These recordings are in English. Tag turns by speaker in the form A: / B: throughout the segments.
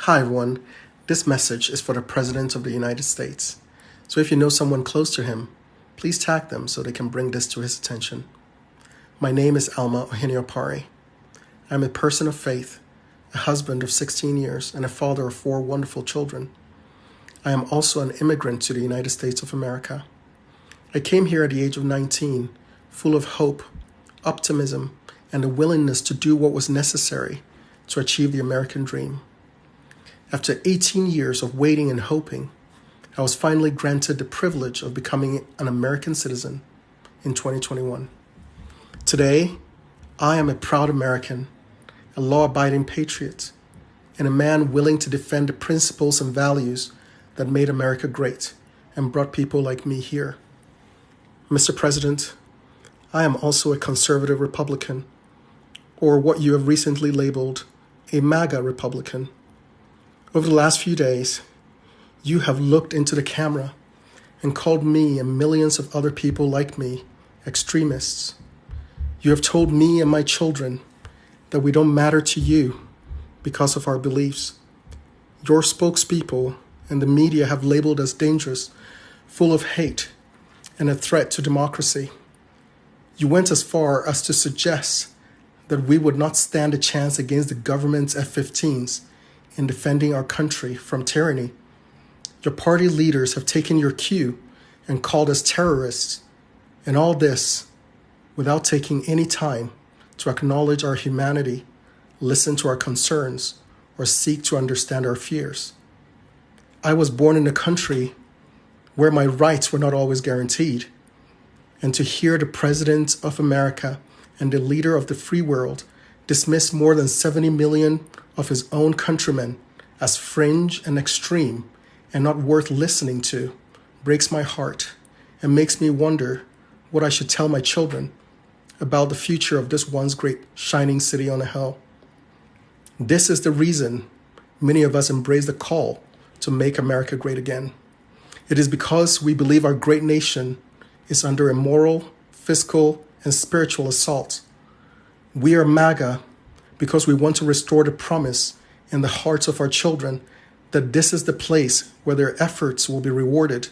A: Hi everyone, this message is for the President of the United States. So if you know someone close to him, please tag them so they can bring this to his attention. My name is Alma Ohene-Opare. I'm a person of faith, a husband of 16 years, and a father of 4 wonderful children. I am also an immigrant to the United States of America. I came here at the age of 19, full of hope, optimism, and a willingness to do what was necessary to achieve the American dream. After 18 years of waiting and hoping, I was finally granted the privilege of becoming an American citizen in 2021. Today, I am a proud American, a law-abiding patriot, and a man willing to defend the principles and values that made America great and brought people like me here. Mr. President, I am also a conservative Republican, or what you have recently labeled a MAGA Republican. Over the last few days, you have looked into the camera and called me and millions of other people like me extremists. You have told me and my children that we don't matter to you because of our beliefs. Your spokespeople and the media have labeled us dangerous, full of hate, and a threat to democracy. You went as far as to suggest that we would not stand a chance against the government's F-15s in defending our country from tyranny. Your party leaders have taken your cue and called us terrorists, and all this without taking any time to acknowledge our humanity, listen to our concerns, or seek to understand our fears. I was born in a country where my rights were not always guaranteed, and to hear the President of America and the leader of the free world dismiss more than 70 million of his own countrymen as fringe and extreme and not worth listening to breaks my heart and makes me wonder what I should tell my children about the future of this once great shining city on a hill. This is the reason many of us embrace the call to make America great again. It is because we believe our great nation is under a moral, fiscal, and spiritual assault. We are MAGA because we want to restore the promise in the hearts of our children that this is the place where their efforts will be rewarded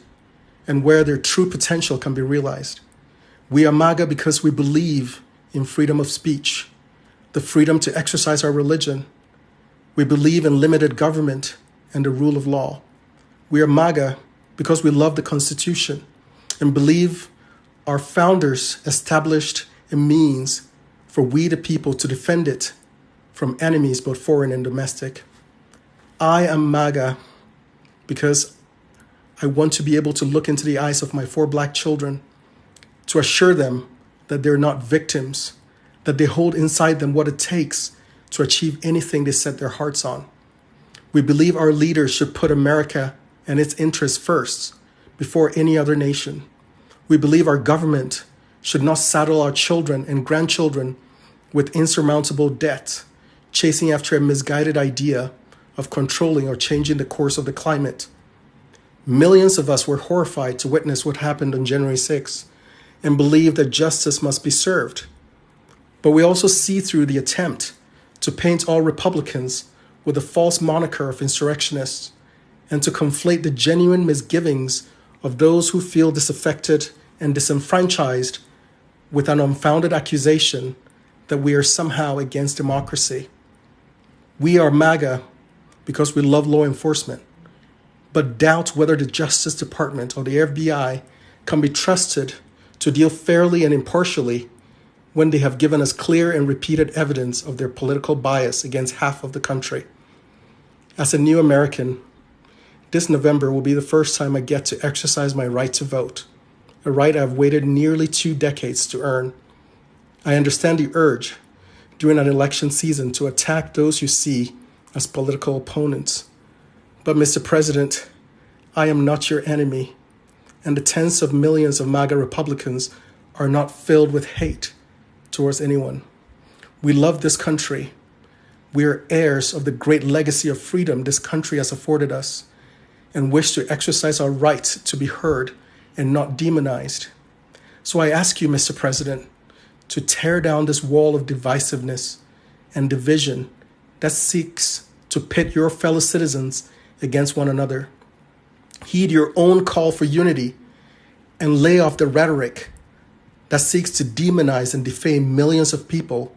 A: and where their true potential can be realized. We are MAGA because we believe in freedom of speech, the freedom to exercise our religion. We believe in limited government and the rule of law. We are MAGA because we love the Constitution and believe our founders established a means for we the people to defend it from enemies both foreign and domestic. I am MAGA because I want to be able to look into the eyes of my 4 Black children to assure them that they're not victims, that they hold inside them what it takes to achieve anything they set their hearts on. We believe our leaders should put America and its interests first before any other nation. We believe our government should not saddle our children and grandchildren with insurmountable debt, chasing after a misguided idea of controlling or changing the course of the climate. Millions of us were horrified to witness what happened on January 6th and believe that justice must be served. But we also see through the attempt to paint all Republicans with a false moniker of insurrectionists and to conflate the genuine misgivings of those who feel disaffected and disenfranchised with an unfounded accusation that we are somehow against democracy. We are MAGA because we love law enforcement, but doubt whether the Justice Department or the FBI can be trusted to deal fairly and impartially when they have given us clear and repeated evidence of their political bias against half of the country. As a new American, this November will be the first time I get to exercise my right to vote, a right I've waited nearly 2 decades to earn. I understand the urge during an election season to attack those you see as political opponents. But Mr. President, I am not your enemy, and the tens of millions of MAGA Republicans are not filled with hate towards anyone. We love this country. We are heirs of the great legacy of freedom this country has afforded us and wish to exercise our right to be heard and not demonized. So I ask you, Mr. President, to tear down this wall of divisiveness and division that seeks to pit your fellow citizens against one another. Heed your own call for unity and lay off the rhetoric that seeks to demonize and defame millions of people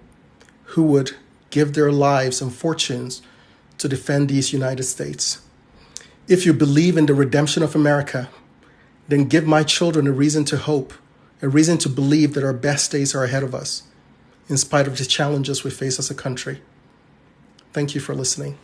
A: who would give their lives and fortunes to defend these United States. If you believe in the redemption of America, then give my children a reason to hope, a reason to believe that our best days are ahead of us, in spite of the challenges we face as a country. Thank you for listening.